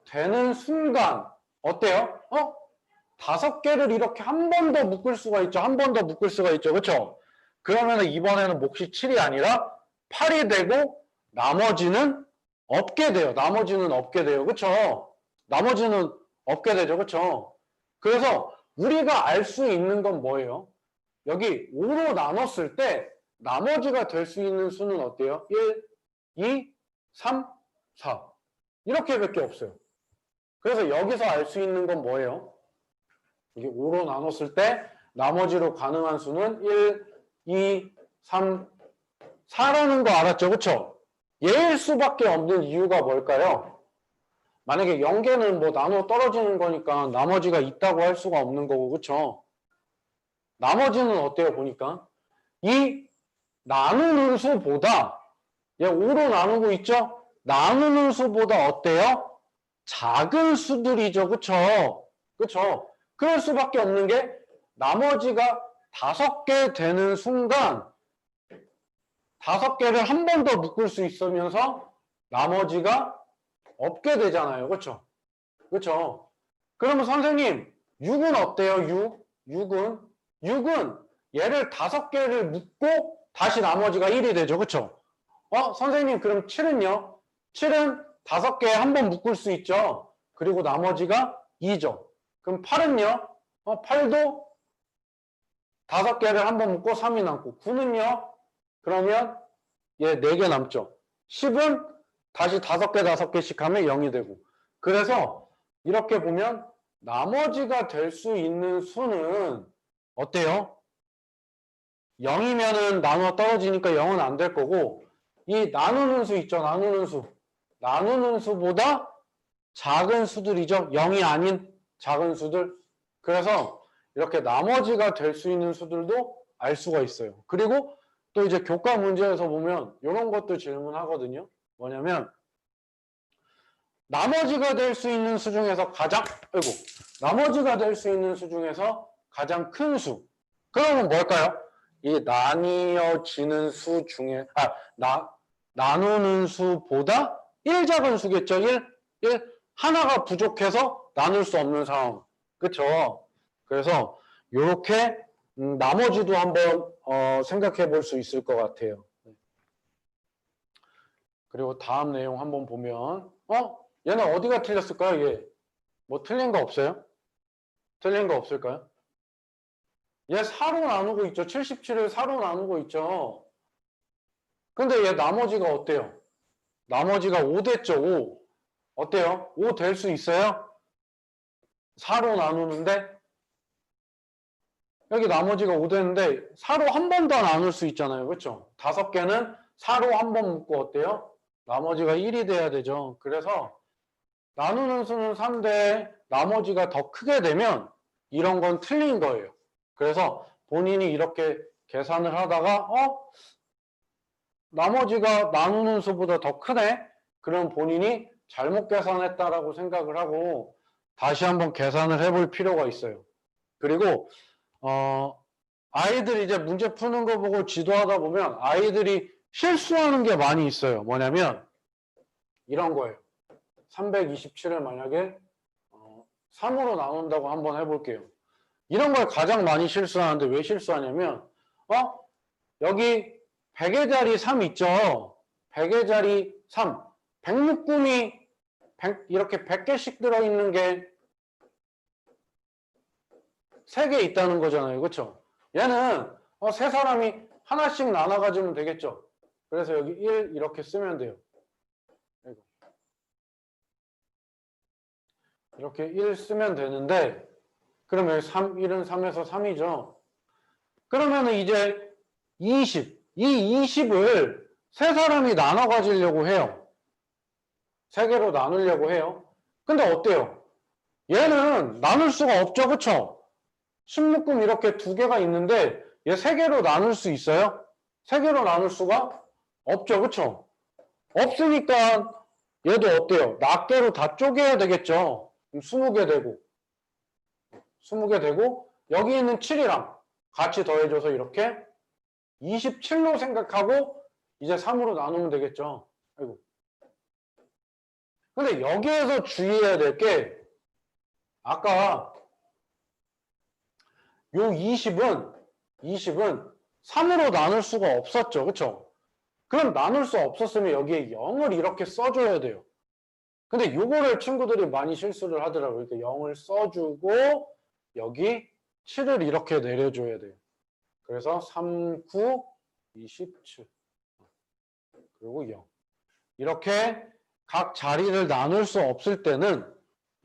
되는 순간 어때요? 5개를 이렇게 한 번 더 묶을 수가 있죠. 한 번 더 묶을 수가 있죠. 그렇죠? 그러면 이번에는 몫이 7이 아니라 8이 되고 나머지는 없게 돼요. 나머지는 없게 돼요. 그렇죠? 나머지는 없게 되죠. 그렇죠? 그래서 우리가 알 수 있는 건 뭐예요? 여기 5로 나눴을 때 나머지가 될 수 있는 수는 어때요? 1, 2, 3, 4 이렇게밖에 없어요. 그래서 여기서 알 수 있는 건 뭐예요? 이게 5로 나눴을 때 나머지로 가능한 수는 1, 2, 3, 4라는 거 알았죠? 그쵸? 얘일 수밖에 없는 이유가 뭘까요? 만약에 0개는 뭐 나눠 떨어지는 거니까 나머지가 있다고 할 수가 없는 거고, 그쵸? 나머지는 어때요? 보니까 이 나누는 수보다 얘 5로 나누고 있죠? 나누는 수보다 어때요? 작은 수들이죠. 그쵸? 그쵸? 그럴 수밖에 없는 게 나머지가 5개 되는 순간 5개를 한 번 더 묶을 수 있으면서 나머지가 없게 되잖아요. 그쵸? 그쵸? 그러면 선생님 6은 어때요? 6은 얘를 5개를 묶고 다시 나머지가 1이 되죠. 그쵸? 선생님 그럼 7은요? 7은 5개에 한 번 묶을 수 있죠. 그리고 나머지가 2죠. 그럼 8은요? 8도 5개를 한 번 묶고 3이 남고 9는요? 그러면 얘 4개 남죠. 10은 다시 5개씩 하면 0이 되고. 그래서 이렇게 보면 나머지가 될 수 있는 수는 어때요? 0이면은 나누어 떨어지니까 0은 안 될 거고 이 나누는 수 있죠. 나누는 수보다 작은 수들이죠. 0이 아닌 작은 수들. 그래서 이렇게 나머지가 될 수 있는 수들도 알 수가 있어요. 그리고 또 이제 교과 문제에서 보면 이런 것도 질문하거든요. 뭐냐면 나머지가 될 수 있는 수 중에서 나머지가 될 수 있는 수 중에서 가장 큰 수. 그러면 뭘까요? 이 나뉘어지는 수 중에 나누는 수보다 1 작은 수겠죠. 1 하나가 부족해서 나눌 수 없는 상황. 그렇죠? 그래서 이렇게 나머지도 한번 생각해 볼 수 있을 것 같아요. 그리고 다음 내용 한번 보면 얘는 어디가 틀렸을까요? 얘 뭐 틀린 거 없어요? 틀린 거 없을까요? 얘 4로 나누고 있죠. 77을 4로 나누고 있죠. 근데 얘 나머지가 어때요? 나머지가 5 됐죠. 5. 어때요? 5 될 수 있어요? 4로 나누는데 여기 나머지가 5 되는데 4로 한 번 더 나눌 수 있잖아요. 그렇죠? 5개는 4로 한 번 묶고 어때요? 나머지가 1이 돼야 되죠. 그래서 나누는 수는 3대 나머지가 더 크게 되면 이런 건 틀린 거예요. 그래서 본인이 이렇게 계산을 하다가 나머지가 나누는 수보다 더 크네? 그럼 본인이 잘못 계산했다라고 생각을 하고 다시 한번 계산을 해볼 필요가 있어요. 그리고 아이들이 이제 문제 푸는 거 보고 지도하다 보면 아이들이 실수하는 게 많이 있어요. 뭐냐면 이런 거예요. 327을 만약에 3으로 나눈다고 한번 해볼게요. 이런 걸 가장 많이 실수하는데 왜 실수하냐면 여기 100의 자리 3 있죠. 100의 자리 3. 100묶음이 이렇게 100개씩 들어있는 게 3개 있다는 거잖아요. 그렇죠? 얘는 세 사람이 하나씩 나눠 가지면 되겠죠. 그래서 여기 1 이렇게 쓰면 돼요. 이렇게 1 쓰면 되는데 그러면 여기 3, 1은 3에서 3이죠. 그러면 이제 20. 이 20을 세 사람이 나눠 가지려고 해요. 3개로 나누려고 해요. 근데 어때요? 얘는 나눌 수가 없죠. 그쵸? 10묶음 이렇게 2개가 있는데 얘 3개로 나눌 수 있어요? 3개로 나눌 수가 없죠. 그쵸? 없으니까 얘도 어때요? 낱개로 다 쪼개야 되겠죠. 그럼 20개 되고 20개 되고 여기 있는 7이랑 같이 더해줘서 이렇게 27로 생각하고 이제 3으로 나누면 되겠죠. 아이고. 근데 여기에서 주의해야 될 게 아까 요 20은 3으로 나눌 수가 없었죠. 그쵸? 그럼 나눌 수 없었으면 여기에 0을 이렇게 써줘야 돼요. 근데 요거를 친구들이 많이 실수를 하더라고요. 그러니까 0을 써주고 여기 7을 이렇게 내려줘야 돼요. 그래서 3, 9, 27 그리고 0 이렇게 각 자리를 나눌 수 없을 때는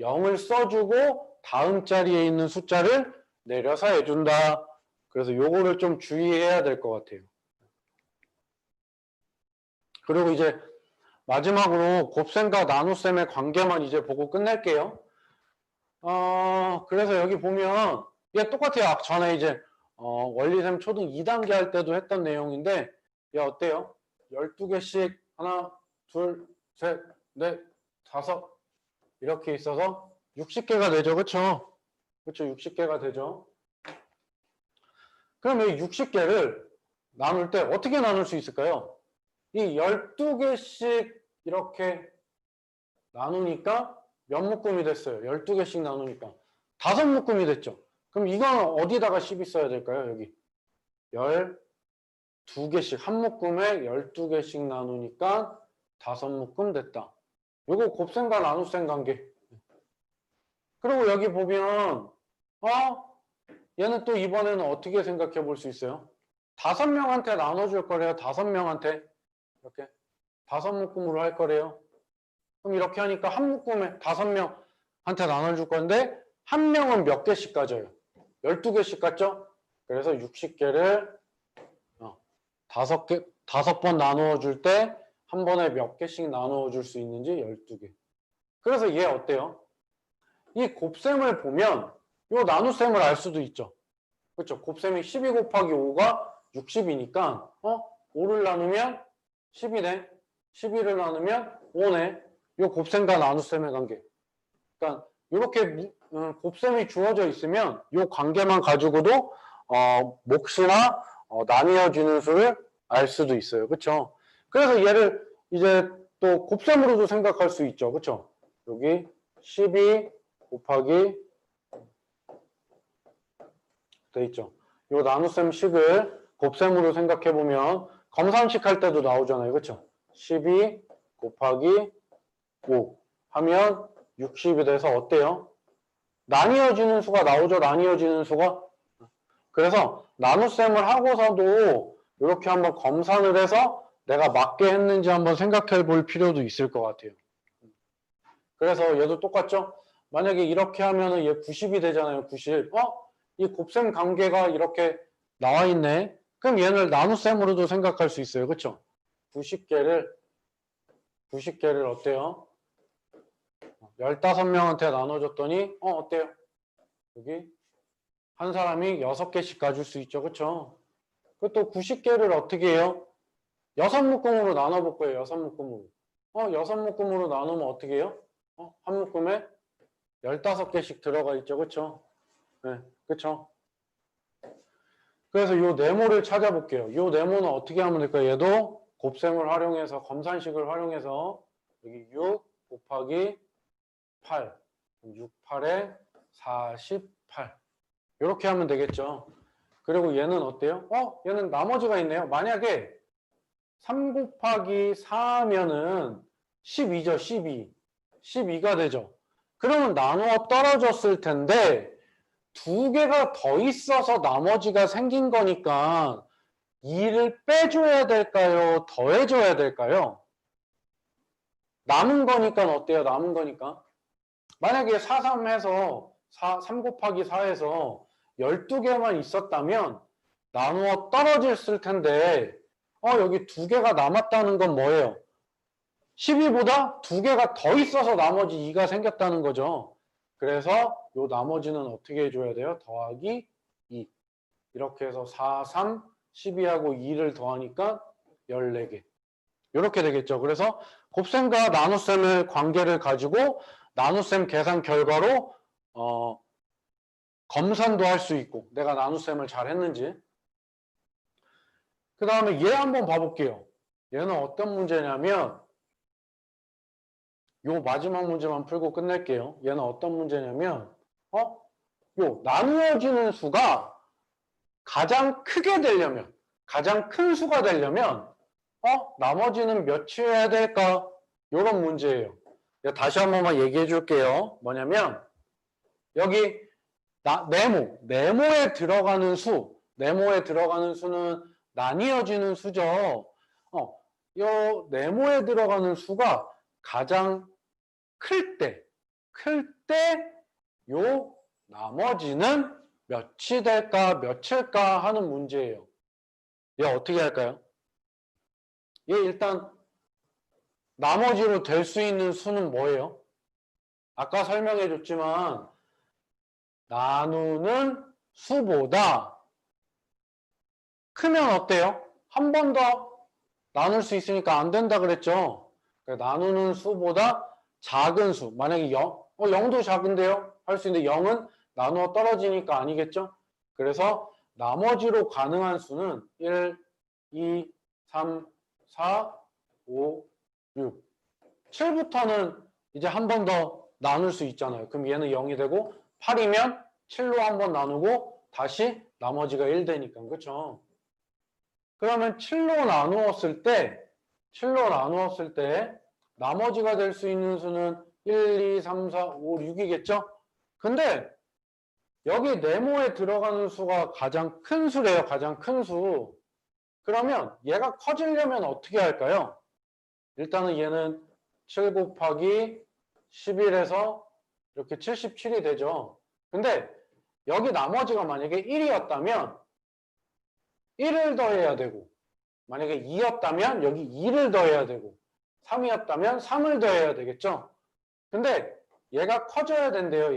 0을 써주고 다음 자리에 있는 숫자를 내려서 해준다. 그래서 요거를 좀 주의해야 될 것 같아요. 그리고 이제 마지막으로 곱셈과 나눗셈의 관계만 이제 보고 끝낼게요. 그래서 여기 보면 얘 똑같아요. 전에 이제 원리셈 초등 2단계 할 때도 했던 내용인데 얘 어때요? 12개씩 하나, 둘, 셋, 넷, 다섯 이렇게 있어서 60개가 되죠. 그쵸? 그쵸? 60개가 되죠. 그럼 이 60개를 나눌 때 어떻게 나눌 수 있을까요? 이 12개씩 이렇게 나누니까 몇 묶음이 됐어요? 12개씩 나누니까 5묶음이 됐죠. 그럼 이건 어디다가 10이 써야 될까요? 여기 12개씩 한 묶음에 12개씩 나누니까 5묶음 됐다. 요거 곱셈과 나눗셈 관계. 그리고 여기 보면 얘는 또 이번에는 어떻게 생각해 볼 수 있어요? 5명한테 나눠줄 거래요. 5명한테 이렇게 5묶음으로 할 거래요. 그럼 이렇게 하니까 한 묶음에 5명한테 나눠줄 건데 한 명은 몇 개씩 가져요? 12개씩 갔죠? 그래서 60개를 5번 나누어 줄 때 한 번에 몇 개씩 나누어 줄 수 있는지 12개. 그래서 얘 어때요? 이 곱셈을 보면 요 나눗셈을 알 수도 있죠. 그렇죠? 곱셈이 12 곱하기 5가 60이니까 5를 나누면 10이네. 12를 나누면 5네. 요 곱셈과 나눗셈의 관계. 그러니까 이렇게 곱셈이 주어져 있으면 요 관계만 가지고도 몫이나 나뉘어지는 수를 알 수도 있어요. 그쵸? 그래서 얘를 이제 또 곱셈으로도 생각할 수 있죠. 그쵸? 여기 12 곱하기 돼 있죠. 요 나눗셈 식을 곱셈으로 생각해 보면 검산식 할 때도 나오잖아요. 그쵸? 12 곱하기 5 하면 60이 돼서 어때요? 나뉘어지는 수가 나오죠. 나뉘어지는 수가. 그래서 나눗셈을 하고서도 이렇게 한번 검산을 해서 내가 맞게 했는지 한번 생각해 볼 필요도 있을 것 같아요. 그래서 얘도 똑같죠? 만약에 이렇게 하면은 얘 90이 되잖아요. 90. 이 곱셈 관계가 이렇게 나와 있네. 그럼 얘를 나눗셈으로도 생각할 수 있어요. 그쵸? 90개를 어때요? 15명한테 나눠줬더니 어때요? 여기 한 사람이 6개씩 가질 수 있죠. 그쵸? 또 90개를 어떻게 해요? 6묶음으로 나눠볼 거예요. 6묶음으로. 6묶음으로 나누면 어떻게 해요? 한 묶음에 15개씩 들어가 있죠. 그쵸? 네, 그쵸? 그래서 요 네모를 찾아볼게요. 요 네모는 어떻게 하면 될까요? 얘도 곱셈을 활용해서, 검산식을 활용해서 여기 6 곱하기 8. 6, 8에 48. 이렇게 하면 되겠죠. 그리고 얘는 어때요? 얘는 나머지가 있네요. 만약에 3 곱하기 4면은 12죠. 12. 12가 되죠. 그러면 나누어 떨어졌을 텐데 두 개가 더 있어서 나머지가 생긴 거니까 2를 빼줘야 될까요? 더해줘야 될까요? 남은 거니까 어때요? 남은 거니까. 만약에 4, 3 해서 3 곱하기 4에서 12개만 있었다면 나누어 떨어졌을 텐데 여기 두 개가 남았다는 건 뭐예요? 12보다 두 개가 더 있어서 나머지 2가 생겼다는 거죠. 그래서 요 나머지는 어떻게 해줘야 돼요? 더하기 2. 이렇게 해서 4, 3, 12하고 2를 더하니까 14개. 이렇게 되겠죠. 그래서 곱셈과 나눗셈의 관계를 가지고 나눗셈 계산 결과로 검산도 할 수 있고 내가 나눗셈을 잘 했는지. 그 다음에 얘 한번 봐볼게요. 얘는 어떤 문제냐면 요 마지막 문제만 풀고 끝낼게요. 얘는 어떤 문제냐면 요 나누어지는 수가 가장 크게 되려면 가장 큰 수가 되려면 나머지는 몇이어야 될까? 요런 문제예요. 다시 한 번만 얘기해 줄게요. 뭐냐면 여기 네모에 들어가는 수는 나뉘어지는 수죠. 요 네모에 들어가는 수가 가장 클 때 요 나머지는 몇이 될까 몇일까 하는 문제예요. 얘 어떻게 할까요? 얘 일단 나머지로 될 수 있는 수는 뭐예요? 아까 설명해 줬지만 나누는 수보다 크면 어때요? 한 번 더 나눌 수 있으니까 안 된다 그랬죠? 나누는 수보다 작은 수. 만약에 0도 작은데요? 할 수 있는데 0은 나누어 떨어지니까 아니겠죠? 그래서 나머지로 가능한 수는 1, 2, 3, 4, 5, 6. 7부터는 이제 한 번 더 나눌 수 있잖아요. 그럼 얘는 0이 되고 8이면 7로 한 번 나누고 다시 나머지가 1 되니까. 그렇죠? 그러면 7로 나누었을 때 나머지가 될 수 있는 수는 1, 2, 3, 4, 5, 6이겠죠? 근데 여기 네모에 들어가는 수가 가장 큰 수래요. 가장 큰 수. 그러면 얘가 커지려면 어떻게 할까요? 일단은 얘는 7 곱하기 11에서 이렇게 77이 되죠. 근데 여기 나머지가 만약에 1이었다면 1을 더해야 되고, 만약에 2였다면 여기 2를 더해야 되고, 3이었다면 3을 더해야 되겠죠. 근데 얘가 커져야 된대요.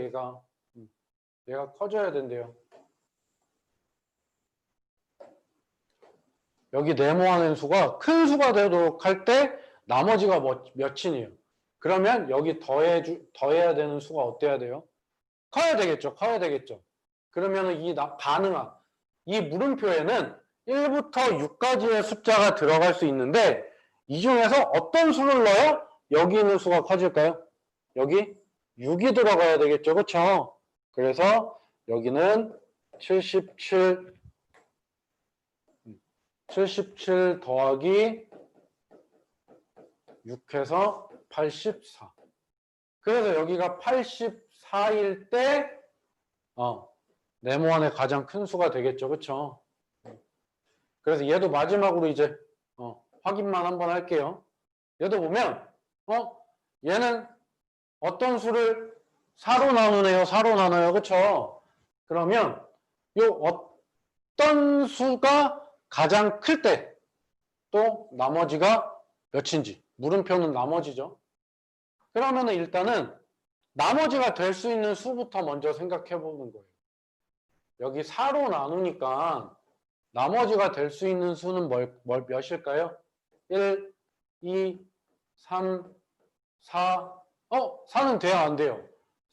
얘가 커져야 된대요. 여기 네모하는 수가 큰 수가 되도록 할 때 나머지가 몇이에요? 그러면 여기 더해야 되는 수가 어때야 돼요? 커야 되겠죠. 커야 되겠죠. 그러면은 가능한 이 물음표에는 1부터 6까지의 숫자가 들어갈 수 있는데 이 중에서 어떤 수를 넣어요? 여기 있는 수가 커질까요? 여기 6이 들어가야 되겠죠. 그렇죠? 그래서 여기는 77 더하기 6해서 84. 그래서 여기가 84일 때 네모안의 가장 큰 수가 되겠죠. 그렇죠? 그래서 얘도 마지막으로 이제 확인만 한번 할게요. 얘도 보면 얘는 어떤 수를 4로 나누네요. 4로 나눠요. 그렇죠? 그러면 요 어떤 수가 가장 클 때 또 나머지가 몇인지 물음표는 나머지죠. 그러면 일단은 나머지가 될 수 있는 수부터 먼저 생각해 보는 거예요. 여기 4로 나누니까 나머지가 될 수 있는 수는 몇일까요? 1, 2, 3, 4. 4는 돼요, 안 돼요?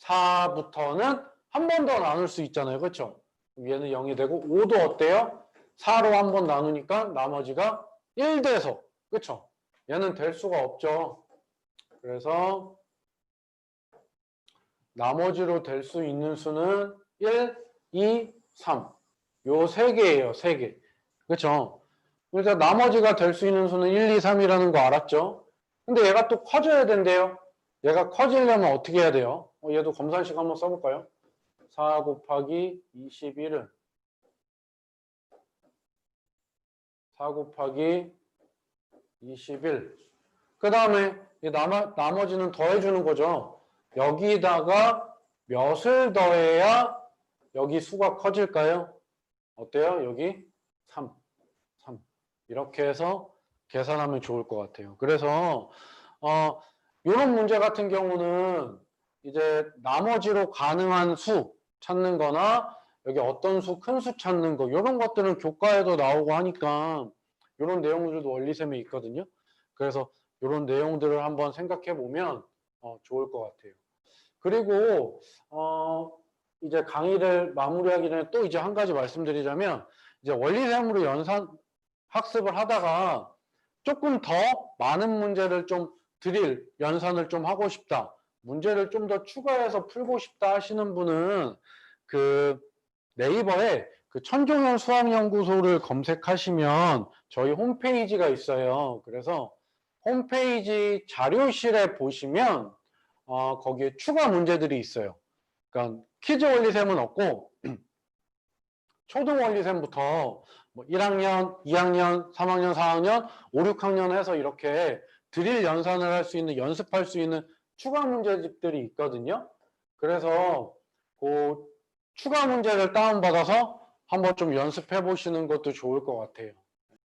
4부터는 한 번 더 나눌 수 있잖아요. 그렇죠? 얘는 0이 되고 5도 어때요? 4로 한 번 나누니까 나머지가 1 돼서. 그렇죠? 얘는 될 수가 없죠. 그래서 나머지로 될 수 있는 수는 1, 2, 3. 요 세 개예요. 세 개. 그렇죠? 그래서 나머지가 될 수 있는 수는 1, 2, 3이라는 거 알았죠? 근데 얘가 또 커져야 된대요. 얘가 커지려면 어떻게 해야 돼요? 얘도 검산식 한번 써볼까요? 4 곱하기 21은 4 곱하기 21. 그 다음에 나머지는 더해주는 거죠. 여기다가 몇을 더해야 여기 수가 커질까요? 어때요? 여기 3. 이렇게 해서 계산하면 좋을 것 같아요. 그래서 이런 문제 같은 경우는 이제 나머지로 가능한 수 찾는 거나 여기 어떤 수, 큰 수 찾는 거 이런 것들은 교과에도 나오고 하니까 이런 내용들도 원리셈에 있거든요. 그래서 이런 내용들을 한번 생각해 보면 좋을 것 같아요. 그리고 이제 강의를 마무리하기 전에 또 이제 한 가지 말씀드리자면 이제 원리셈으로 연산 학습을 하다가 조금 더 많은 문제를 좀 드릴 연산을 좀 하고 싶다. 문제를 좀 더 추가해서 풀고 싶다 하시는 분은 그 네이버에 그 천종현 수학연구소를 검색하시면 저희 홈페이지가 있어요. 그래서 홈페이지 자료실에 보시면 거기에 추가 문제들이 있어요. 그러니까 퀴즈 원리셈은 없고 초등 원리셈부터 뭐 1학년, 2학년, 3학년, 4학년, 5, 6학년 해서 이렇게 드릴 연산을 할 수 있는, 연습할 수 있는 추가 문제집들이 있거든요. 그래서 그 추가 문제를 다운받아서 한번 좀 연습해 보시는 것도 좋을 것 같아요.